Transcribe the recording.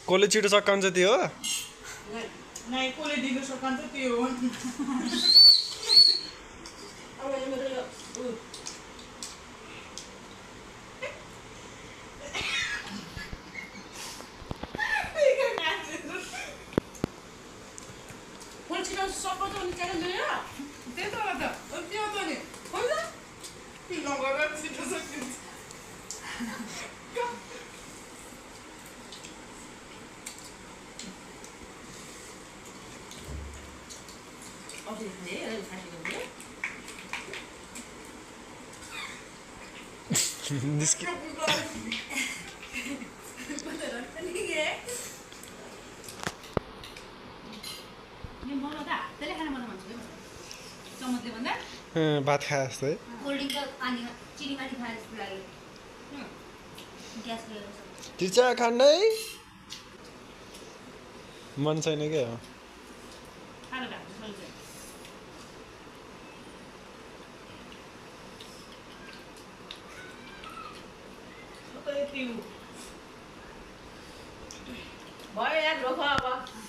कसले छिटो सकान्छ त्यो हो नाइ कसले ढिलो सकान्छ त्यो हो अब मेरो यो सबै त निकालेर ल्यायो त्यही त हो त त्यो त नि होइन नगरेर छिटो सकिन्छ निस्के भात खाए जस्तो है चिचा खाँदै मन छैन क्या हो भयो यार रोक अब